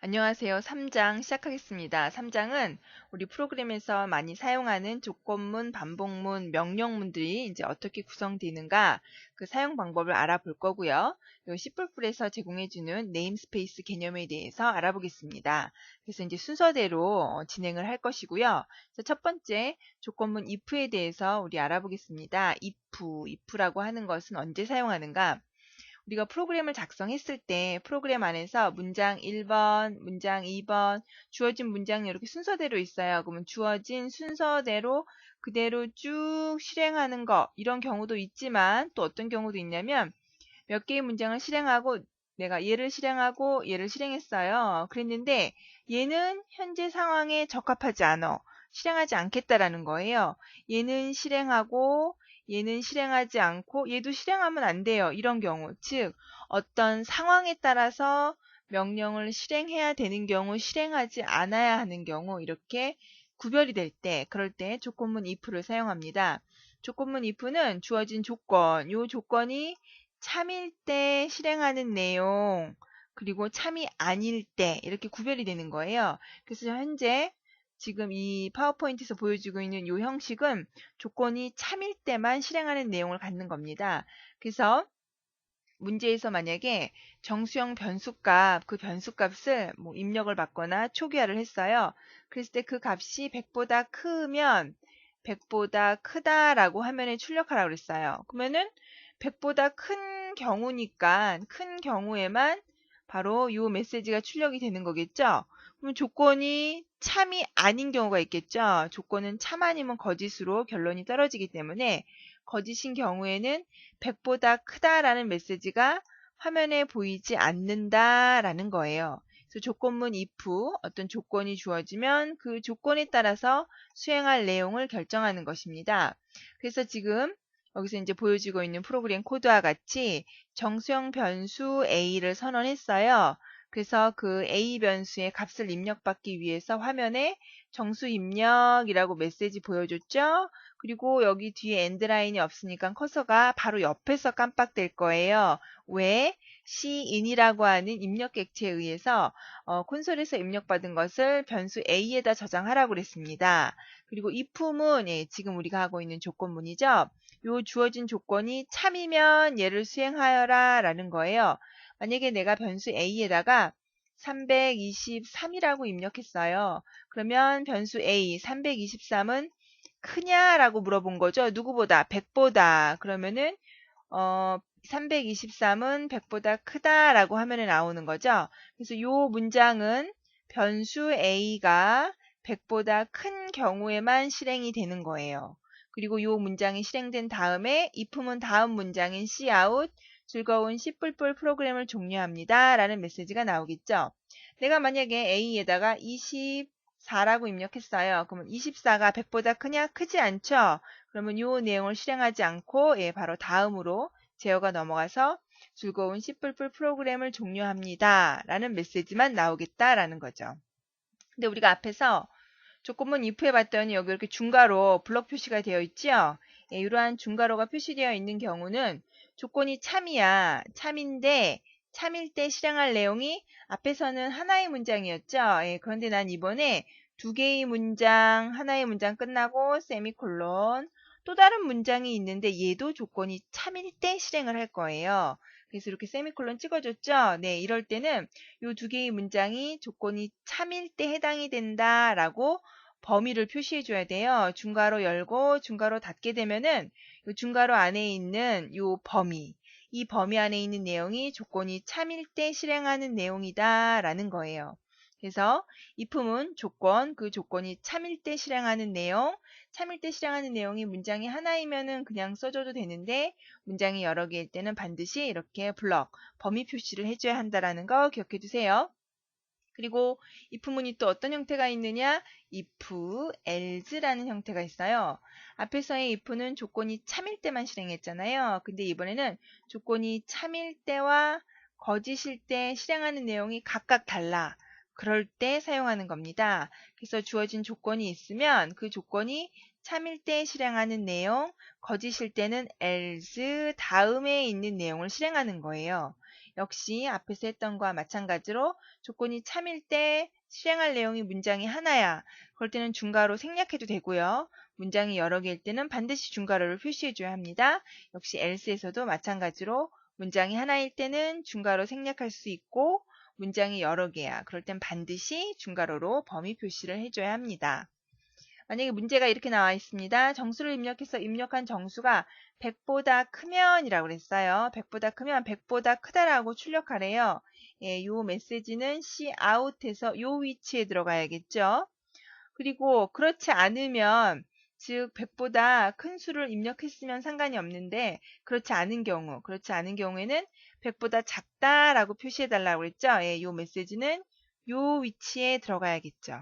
안녕하세요. 3장 시작하겠습니다. 3장은 우리 프로그램에서 많이 사용하는 조건문, 반복문, 명령문들이 이제 어떻게 구성되는가 그 사용 방법을 알아볼 거고요. 요 C++에서 제공해주는 네임스페이스 개념에 대해서 알아보겠습니다. 그래서 이제 순서대로 진행을 할 것이고요. 그래서 첫 번째 조건문 if에 대해서 우리 알아보겠습니다. if라고 하는 것은 언제 사용하는가? 우리가 프로그램을 작성했을 때 프로그램 안에서 문장 1번, 문장 2번, 주어진 문장이 이렇게 순서대로 있어요. 그러면 주어진 순서대로 그대로 쭉 실행하는 거 이런 경우도 있지만 또 어떤 경우도 있냐면 몇 개의 문장을 실행하고 내가 얘를 실행하고 얘를 실행했어요. 그랬는데 얘는 현재 상황에 적합하지 않아. 실행하지 않겠다라는 거예요. 얘는 실행하고 얘는 실행하지 않고 얘도 실행하면 안 돼요. 이런 경우. 즉 어떤 상황에 따라서 명령을 실행해야 되는 경우, 실행하지 않아야 하는 경우 이렇게 구별이 될 때, 그럴 때 조건문 if를 사용합니다. 조건문 if는 주어진 조건, 요 조건이 참일 때 실행하는 내용, 그리고 참이 아닐 때 이렇게 구별이 되는 거예요. 그래서 현재 지금 이 파워포인트에서 보여주고 있는 이 형식은 조건이 참일 때만 실행하는 내용을 갖는 겁니다. 그래서 문제에서 만약에 정수형 변수값, 그 변수값을 뭐 입력을 받거나 초기화를 했어요. 그랬을 때 그 값이 100보다 크면 100보다 크다라고 화면에 출력하라고 그랬어요. 그러면은 100보다 큰 경우니까 큰 경우에만 바로 이 메시지가 출력이 되는 거겠죠. 그럼 조건이 참이 아닌 경우가 있겠죠. 조건은 참 아니면 거짓으로 결론이 떨어지기 때문에 거짓인 경우에는 100보다 크다라는 메시지가 화면에 보이지 않는다라는 거예요. 그래서 조건문 if 어떤 조건이 주어지면 그 조건에 따라서 수행할 내용을 결정하는 것입니다. 그래서 지금 여기서 이제 보여지고 있는 프로그램 코드와 같이 정수형 변수 a를 선언했어요. 그래서 그 a 변수의 값을 입력받기 위해서 화면에 정수 입력이라고 메시지 보여줬죠. 그리고 여기 뒤에 엔드라인이 없으니까 커서가 바로 옆에서 깜빡될 거예요. 왜? cin이라고 하는 입력 객체에 의해서 콘솔에서 입력받은 것을 변수 a에다 저장하라고 그랬습니다. 그리고 if문 지금 우리가 하고 있는 조건문이죠. 요 주어진 조건이 참이면 얘를 수행하여라 라는 거예요. 만약에 내가 변수 a에다가 323이라고 입력했어요. 그러면 변수 a 323은 크냐라고 물어본 거죠. 누구보다? 100보다. 그러면은 323은 100보다 크다라고 화면에 나오는 거죠. 그래서 이 문장은 변수 a가 100보다 큰 경우에만 실행이 되는 거예요. 그리고 이 문장이 실행된 다음에 if문 다음 문장인 cout 즐거운 C++ 프로그램을 종료합니다. 라는 메시지가 나오겠죠. 내가 만약에 a에다가 24라고 입력했어요. 그러면 24가 100보다 크냐? 크지 않죠? 그러면 이 내용을 실행하지 않고 바로 다음으로 제어가 넘어가서 즐거운 C++ 프로그램을 종료합니다. 라는 메시지만 나오겠다라는 거죠. 근데 우리가 앞에서 조건문 if 해봤더니 여기 이렇게 중괄호 블럭 표시가 되어 있죠? 이러한 중괄호가 표시되어 있는 경우는 조건이 참이야. 참인데 참일 때 실행할 내용이 앞에서는 하나의 문장이었죠? 그런데 난 이번에 두 개의 문장, 하나의 문장 끝나고 세미콜론 또 다른 문장이 있는데 얘도 조건이 참일 때 실행을 할 거예요. 그래서 이렇게 세미콜론 찍어줬죠? 네, 이럴 때는 이 두 개의 문장이 조건이 참일 때 해당이 된다라고 범위를 표시해 줘야 돼요. 중괄호 열고 중괄호 닫게 되면은 이 중괄호 안에 있는 이 범위 안에 있는 내용이 조건이 참일 때 실행하는 내용이다라는 거예요. 그래서 if문 조건, 그 조건이 참일 때 실행하는 내용, 참일 때 실행하는 내용이 문장이 하나이면은 그냥 써줘도 되는데 문장이 여러 개일 때는 반드시 이렇게 블럭, 범위 표시를 해줘야 한다라는 거 기억해 두세요. 그리고 if문이 또 어떤 형태가 있느냐? if, else라는 형태가 있어요. 앞에서의 if는 조건이 참일 때만 실행했잖아요. 근데 이번에는 조건이 참일 때와 거짓일 때 실행하는 내용이 각각 달라. 그럴 때 사용하는 겁니다. 그래서 주어진 조건이 있으면 그 조건이 참일 때 실행하는 내용, 거짓일 때는 else 다음에 있는 내용을 실행하는 거예요. 역시 앞에서 했던 거와 마찬가지로 조건이 참일 때 실행할 내용이 문장이 하나야. 그럴 때는 중괄호 생략해도 되고요. 문장이 여러 개일 때는 반드시 중괄호를 표시해줘야 합니다. 역시 else에서도 마찬가지로 문장이 하나일 때는 중괄호 생략할 수 있고 문장이 여러 개야. 그럴 땐 반드시 중괄호로 범위 표시를 해줘야 합니다. 만약에 문제가 이렇게 나와 있습니다. 정수를 입력해서 입력한 정수가 100보다 크면 이라고 그랬어요. 100보다 크면 100보다 크다라고 출력하래요. 예, 요 메시지는 cout에서 요 위치에 들어가야겠죠. 그리고 그렇지 않으면 즉 100보다 큰 수를 입력했으면 상관이 없는데 그렇지 않은 경우에는 100보다 작다라고 표시해 달라고 그랬죠. 예, 요 메시지는 요 위치에 들어가야겠죠.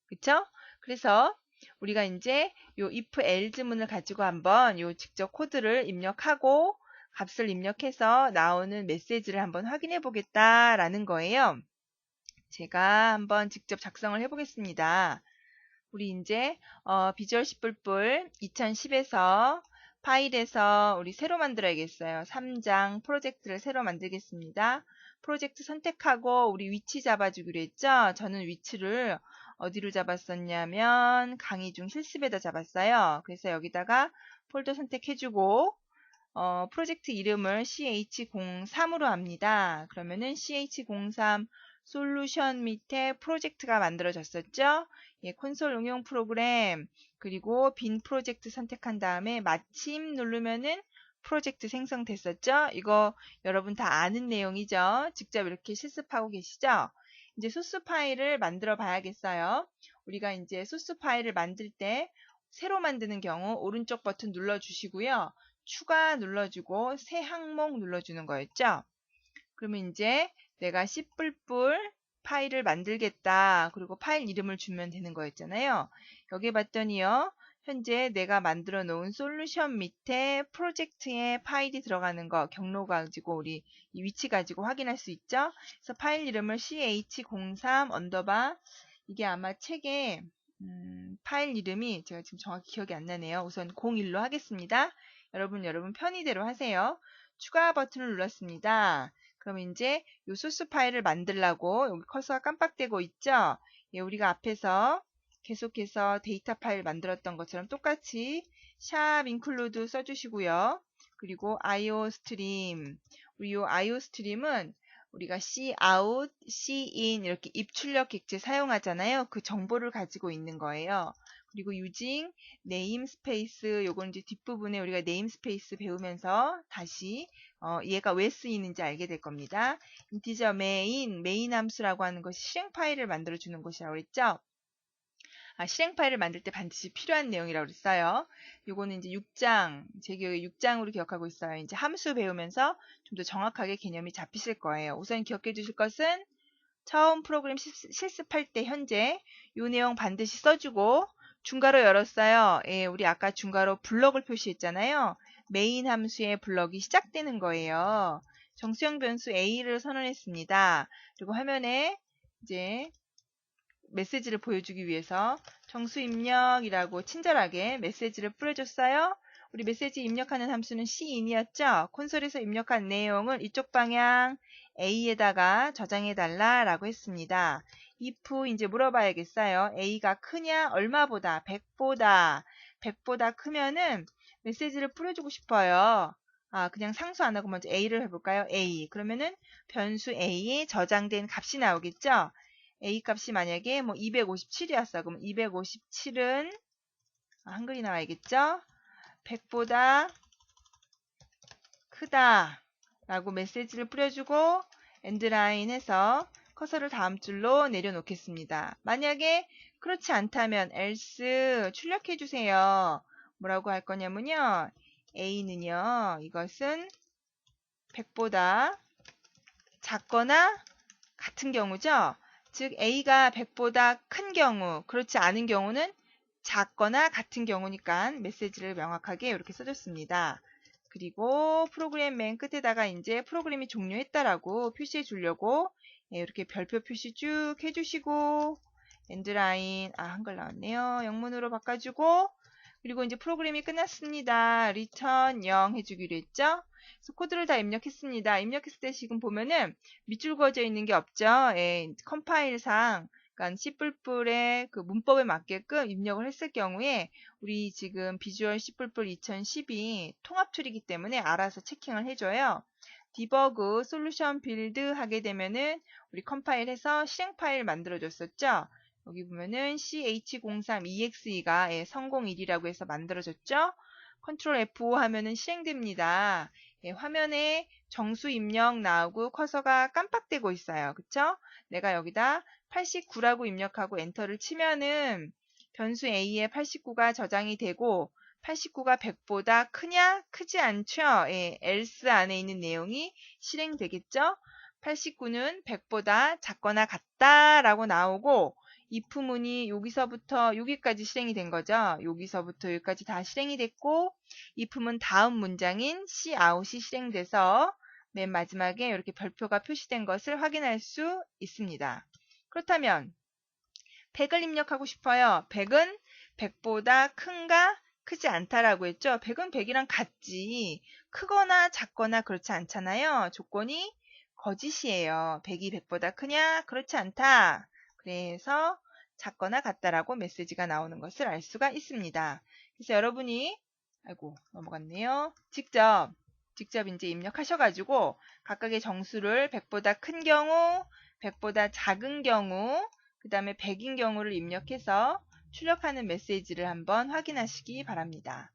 그쵸? 그래서 우리가 이제 요 if else문을 가지고 한번 요 직접 코드를 입력하고 값을 입력해서 나오는 메시지를 한번 확인해 보겠다라는 거예요. 제가 한번 직접 작성을 해 보겠습니다. 우리 이제 비주얼 C++ 2010에서 파일에서 우리 새로 만들어야겠어요. 3장 프로젝트를 새로 만들겠습니다. 프로젝트 선택하고 우리 위치 잡아주기로 했죠. 저는 위치를 어디로 잡았었냐면 강의 중 실습에다 잡았어요. 그래서 여기다가 폴더 선택해주고 프로젝트 이름을 ch03으로 합니다. 그러면은 ch03 솔루션 밑에 프로젝트가 만들어졌었죠. 예, 콘솔 응용 프로그램 그리고 빈 프로젝트 선택한 다음에 마침 누르면은 프로젝트 생성됐었죠. 이거 여러분 다 아는 내용이죠. 직접 이렇게 실습하고 계시죠. 이제 소스 파일을 만들어 봐야겠어요. 우리가 이제 소스 파일을 만들 때 새로 만드는 경우 오른쪽 버튼 눌러주시고요. 추가 눌러주고 새 항목 눌러주는 거였죠. 그러면 이제 내가 C++ 파일을 만들겠다. 그리고 파일 이름을 주면 되는 거였잖아요. 여기 봤더니요. 현재 내가 만들어 놓은 솔루션 밑에 프로젝트에 파일이 들어가는 거 경로 가지고 우리 이 위치 가지고 확인할 수 있죠. 그래서 파일 이름을 ch03 언더바 이게 아마 책에 파일 이름이 제가 지금 정확히 기억이 안 나네요. 우선 01로 하겠습니다. 여러분 편의대로 하세요. 추가 버튼을 눌렀습니다. 그럼 이제 요 소스 파일을 만들라고 여기 커서가 깜빡대고 있죠? 예, 우리가 앞에서 계속해서 데이터 파일 만들었던 것처럼 똑같이 샵 include 써주시고요. 그리고 iostream 우리 요 iostream은 우리가 cout, cin 이렇게 입출력 객체 사용하잖아요. 그 정보를 가지고 있는 거예요. 그리고 using namespace 요건 이제 뒷부분에 우리가 namespace 배우면서 다시 얘가 왜 쓰이는지 알게 될 겁니다. integer main 함수라고 하는 것이 실행 파일을 만들어 주는 것이라고 그랬죠. 실행 파일을 만들 때 반드시 필요한 내용이라고 그랬어요. 요거는 이제 6장, 제 기억에 6장으로 기억하고 있어요. 이제 함수 배우면서 좀 더 정확하게 개념이 잡히실 거예요. 우선 기억해 주실 것은 처음 프로그램 실습할 때 현재 요 내용 반드시 써주고 중괄호 열었어요. 예, 우리 아까 중괄호 블럭을 표시했잖아요. 메인 함수의 블럭이 시작되는 거예요. 정수형 변수 A를 선언했습니다. 그리고 화면에 이제 메시지를 보여주기 위해서 정수 입력이라고 친절하게 메시지를 뿌려줬어요. 우리 메시지 입력하는 함수는 cin이었죠. 콘솔에서 입력한 내용을 이쪽 방향 A에다가 저장해달라 라고 했습니다. if 이제 물어봐야겠어요. A가 크냐? 얼마보다? 100보다 크면은 메시지를 뿌려주고 싶어요. 그냥 상수 안 하고 먼저 A를 해볼까요? A. 그러면은 변수 A에 저장된 값이 나오겠죠? A 값이 만약에 뭐 257이었어. 그럼 257은 한글이 나와야겠죠? 100보다 크다 라고 메시지를 뿌려주고 엔드라인 해서 커서를 다음 줄로 내려놓겠습니다. 만약에 그렇지 않다면 else 출력해 주세요. 뭐라고 할 거냐면요. A는요. 이것은 100보다 작거나 같은 경우죠. 즉 A가 100보다 큰 경우, 그렇지 않은 경우는 작거나 같은 경우니까 메시지를 명확하게 이렇게 써줬습니다. 그리고 프로그램 맨 끝에다가 이제 프로그램이 종료했다라고 표시해 주려고 이렇게 별표 표시 쭉 해주시고 엔드라인 한글 나왔네요. 영문으로 바꿔주고 그리고 이제 프로그램이 끝났습니다. return 0 해주기로 했죠. 그래서 코드를 다 입력했습니다. 입력했을 때 지금 보면은 밑줄 그어져 있는 게 없죠. 예, 컴파일상 그러니까 C++의 그 문법에 맞게끔 입력을 했을 경우에 우리 지금 비주얼 C++ 2010이 통합 툴이기 때문에 알아서 체킹을 해줘요. 디버그 솔루션 빌드 하게 되면은 우리 컴파일해서 실행 파일 만들어줬었죠. 여기 보면은 ch03exe가 성공1이라고 해서 만들어졌죠. 컨트롤 F5 하면은 실행됩니다. 예, 화면에 정수 입력 나오고 커서가 깜빡되고 있어요. 그쵸? 내가 여기다 89라고 입력하고 엔터를 치면은 변수 A에 89가 저장이 되고 89가 100보다 크냐? 크지 않죠? 예, else 안에 있는 내용이 실행되겠죠? 89는 100보다 작거나 같다 라고 나오고 if 문이 여기서부터 여기까지 실행이 된 거죠. 여기서부터 여기까지 다 실행이 됐고 if 문 다음 문장인 cout이 실행돼서 맨 마지막에 이렇게 별표가 표시된 것을 확인할 수 있습니다. 그렇다면 100을 입력하고 싶어요. 100은 100보다 큰가? 크지 않다라고 했죠. 100은 100이랑 같지. 크거나 작거나 그렇지 않잖아요. 조건이 거짓이에요. 100이 100보다 크냐? 그렇지 않다. 그래서 작거나 같다라고 메시지가 나오는 것을 알 수가 있습니다. 그래서 여러분이 아이고 넘어갔네요. 직접 이제 입력하셔가지고 각각의 정수를 100보다 큰 경우, 100보다 작은 경우, 그 다음에 100인 경우를 입력해서 출력하는 메시지를 한번 확인하시기 바랍니다.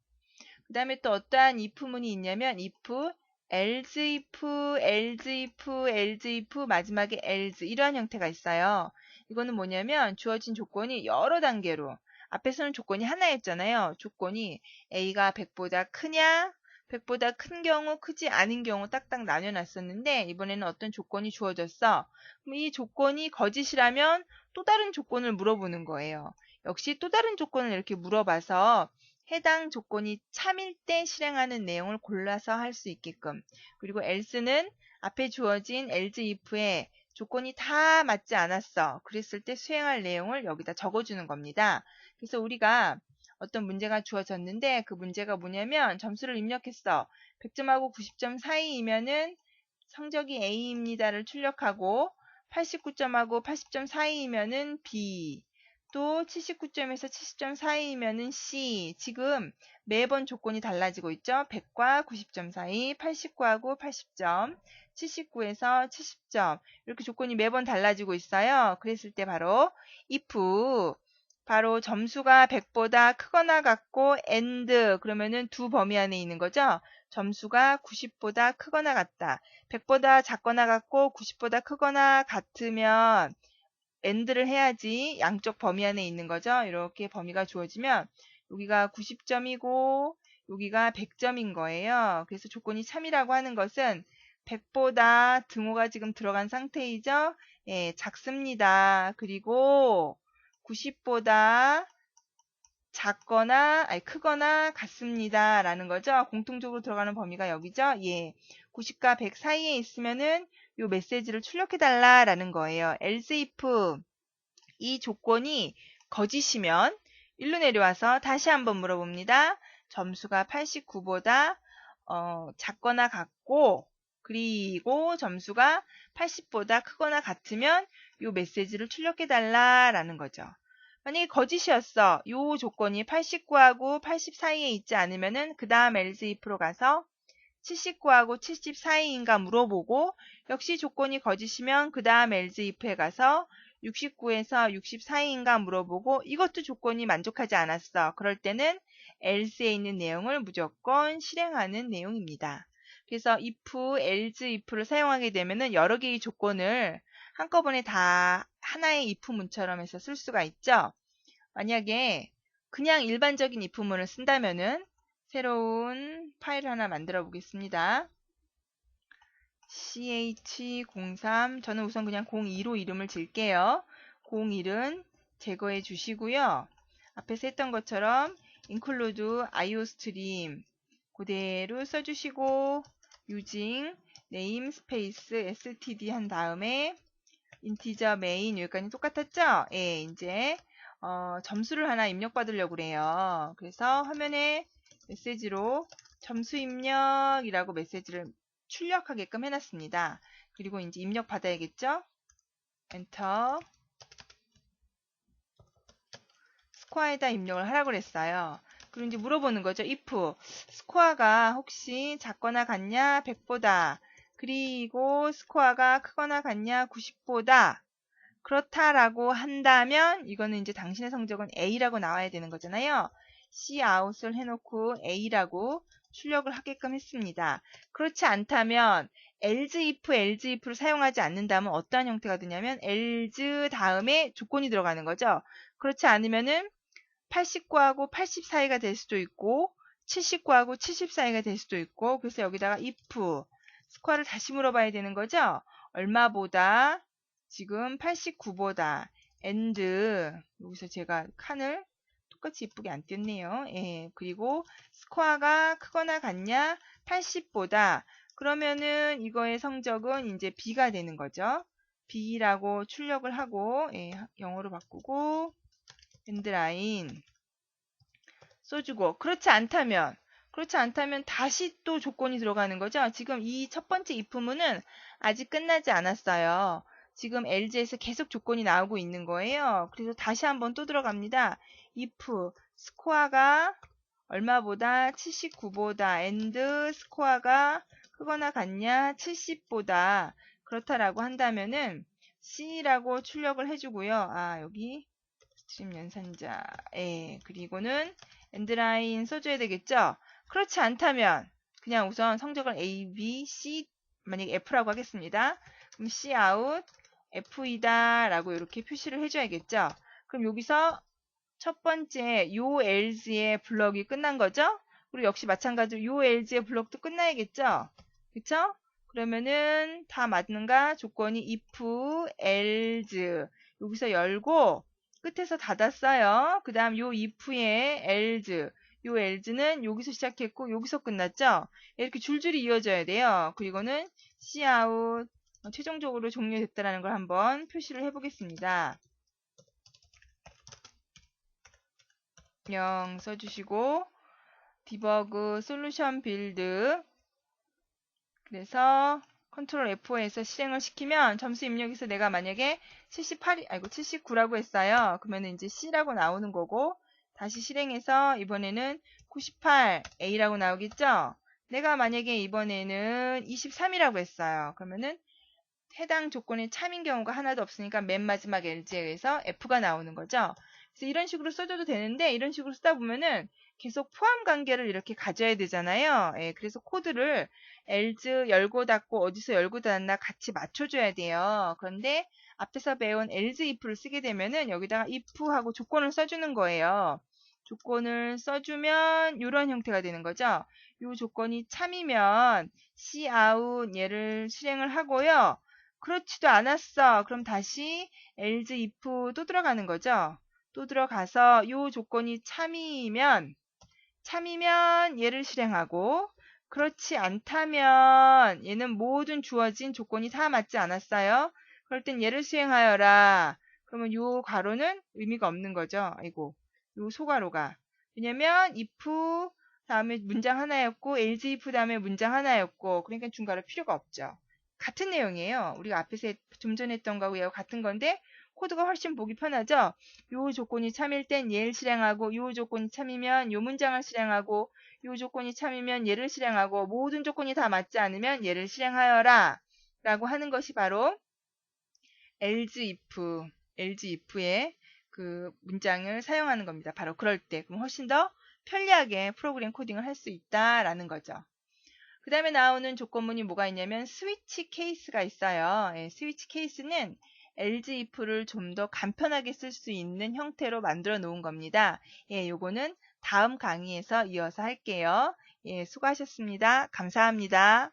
그 다음에 또 어떠한 if문이 있냐면 if, else if, else if, else if, 마지막에 else 이러한 형태가 있어요. 이거는 뭐냐면 주어진 조건이 여러 단계로 앞에서는 조건이 하나였잖아요. 조건이 A가 100보다 크냐? 100보다 큰 경우, 크지 않은 경우 딱딱 나뉘어놨었는데 이번에는 어떤 조건이 주어졌어. 그럼 이 조건이 거짓이라면 또 다른 조건을 물어보는 거예요. 역시 또 다른 조건을 이렇게 물어봐서 해당 조건이 참일 때 실행하는 내용을 골라서 할 수 있게끔. 그리고 else는 앞에 주어진 else if에 조건이 다 맞지 않았어. 그랬을 때 수행할 내용을 여기다 적어주는 겁니다. 그래서 우리가 어떤 문제가 주어졌는데 그 문제가 뭐냐면 점수를 입력했어. 100점하고 90점 사이이면은 성적이 A입니다를 출력하고 89점하고 80점 사이이면은 B, 또 79점에서 70점 사이이면은 C. 지금 매번 조건이 달라지고 있죠. 100과 90점 사이, 89하고 80점, 79에서 70점 이렇게 조건이 매번 달라지고 있어요. 그랬을 때 바로 if 바로 점수가 100보다 크거나 같고 and 그러면은 두 범위 안에 있는 거죠. 점수가 90보다 크거나 같다. 100보다 작거나 같고 90보다 크거나 같으면 and를 해야지 양쪽 범위 안에 있는 거죠. 이렇게 범위가 주어지면 여기가 90점이고 여기가 100점인 거예요. 그래서 조건이 참이라고 하는 것은 100보다 등호가 지금 들어간 상태이죠. 예, 작습니다. 그리고 90보다 작거나 크거나 같습니다 라는 거죠. 공통적으로 들어가는 범위가 여기죠. 예, 90과 100 사이에 있으면은 요 메시지를 출력해 달라 라는 거예요. else if 이 조건이 거짓이면 일로 내려와서 다시 한번 물어봅니다. 점수가 89보다 작거나 같고 그리고 점수가 80보다 크거나 같으면 이 메시지를 출력해 달라 라는 거죠. 만약에 거짓이었어. 이 조건이 89하고 80 사이에 있지 않으면은 그 다음 else if로 가서 79하고 70 사이인가 물어보고 역시 조건이 거짓이면 그 다음 else if에 가서 69에서 60 사이인가 물어보고 이것도 조건이 만족하지 않았어. 그럴 때는 else에 있는 내용을 무조건 실행하는 내용입니다. 그래서 if, else, if를 사용하게 되면은 여러 개의 조건을 한꺼번에 다 하나의 if 문처럼 해서 쓸 수가 있죠. 만약에 그냥 일반적인 if문을 쓴다면은 새로운 파일 하나 만들어 보겠습니다. ch03 저는 우선 그냥 02로 이름을 질게요. 01은 제거해 주시고요. 앞에서 했던 것처럼 include iostream 그대로 써주시고 using namespace std 한 다음에 integer main 여기까지 똑같았죠? 예, 이제 점수를 하나 입력받으려고 그래요. 그래서 화면에 메시지로 점수 입력이라고 메시지를 출력하게끔 해놨습니다. 그리고 이제 입력 받아야겠죠? 엔터. 스코어에다 입력을 하라고 그랬어요. 그리고 이제 물어보는 거죠. if 스코어가 혹시 작거나 같냐 100보다, 그리고 스코어가 크거나 같냐 90보다 그렇다라고 한다면 이거는 이제 당신의 성적은 A라고 나와야 되는 거잖아요. Cout을 해놓고 A라고 출력을 하게끔 했습니다. 그렇지 않다면 else if를 사용하지 않는다면 어떠한 형태가 되냐면 else 다음에 조건이 들어가는 거죠. 그렇지 않으면은 89하고 80 사이가 될 수도 있고 79하고 70 사이가 될 수도 있고, 그래서 여기다가 if 스코어를 다시 물어봐야 되는 거죠. 얼마보다, 지금 89보다 and, 여기서 제가 칸을 똑같이 이쁘게 안 뗐네요. 예, 그리고 스코어가 크거나 같냐 80보다, 그러면은 이거의 성적은 이제 B가 되는 거죠. B라고 출력을 하고, 예, 영어로 바꾸고 엔드라인 써주고, 그렇지 않다면 다시 또 조건이 들어가는 거죠. 지금 이 첫 번째 if문은 아직 끝나지 않았어요. 지금 LG에서 계속 조건이 나오고 있는 거예요. 그래서 다시 한번 또 들어갑니다. if 스코어가 얼마보다 79보다 and 스코어가 크거나 같냐 70보다 그렇다라고 한다면은 C라고 출력을 해주고요. 아, 여기 스트림 연산자, 예, 그리고는 엔드라인 써줘야 되겠죠? 그렇지 않다면 그냥 우선 성적을 A, B, C, 만약에 F라고 하겠습니다. 그럼 Cout F이다 라고 이렇게 표시를 해줘야겠죠? 그럼 여기서 첫 번째 요 else의 블럭이 끝난 거죠? 그리고 역시 마찬가지로 요 else의 블럭도 끝나야겠죠? 그쵸? 그러면은 다 맞는가? 조건이 if, else 여기서 열고 끝에서 닫았어요. 그 다음 요 if의 else, 요 else는 여기서 시작했고 여기서 끝났죠? 이렇게 줄줄이 이어져야 돼요. 그리고는 cout 최종적으로 종료됐다는 걸 한번 표시를 해보겠습니다. 명 써주시고 디버그 솔루션 빌드, 그래서 컨트롤 F5에서 실행을 시키면 점수 입력에서 내가 만약에 79라고 했어요. 그러면 이제 C라고 나오는 거고, 다시 실행해서 이번에는 98A라고 나오겠죠? 내가 만약에 이번에는 23이라고 했어요. 그러면은 해당 조건이 참인 경우가 하나도 없으니까 맨 마지막 LG에 의해서 F가 나오는 거죠. 그래서 이런 식으로 써줘도 되는데, 이런 식으로 쓰다 보면은 계속 포함 관계를 이렇게 가져야 되잖아요. 예, 그래서 코드를 else 열고 닫고 어디서 열고 닫나 같이 맞춰줘야 돼요. 그런데 앞에서 배운 else if를 쓰게 되면은 여기다가 if하고 조건을 써주는 거예요. 조건을 써주면 이런 형태가 되는 거죠. 이 조건이 참이면 cout 얘를 실행을 하고요. 그렇지도 않았어. 그럼 다시 else if 또 들어가는 거죠. 또 들어가서 이 조건이 참이면 얘를 실행하고, 그렇지 않다면 얘는 모든 주어진 조건이 다 맞지 않았어요. 그럴 땐 얘를 수행하여라. 그러면 요 괄호는 의미가 없는 거죠. 아이고, 요 소괄호가. 왜냐면 if 다음에 문장 하나였고 else if 다음에 문장 하나였고, 그러니까 중괄호 필요가 없죠. 같은 내용이에요. 우리가 앞에서 좀 전에 했던 거하고 같은 건데 코드가 훨씬 보기 편하죠. 요 조건이 참일 땐 얘를 실행하고, 요 조건이 참이면 요 문장을 실행하고, 요 조건이 참이면 얘를 실행하고, 모든 조건이 다 맞지 않으면 얘를 실행하여라 라고 하는 것이 바로 else if의 그 문장을 사용하는 겁니다. 바로 그럴 때. 그럼 훨씬 더 편리하게 프로그램 코딩을 할 수 있다라는 거죠. 그 다음에 나오는 조건문이 뭐가 있냐면 스위치 케이스가 있어요. 예, 스위치 케이스는 else if를 좀 더 간편하게 쓸 수 있는 형태로 만들어 놓은 겁니다. 예, 요거는 다음 강의에서 이어서 할게요. 예, 수고하셨습니다. 감사합니다.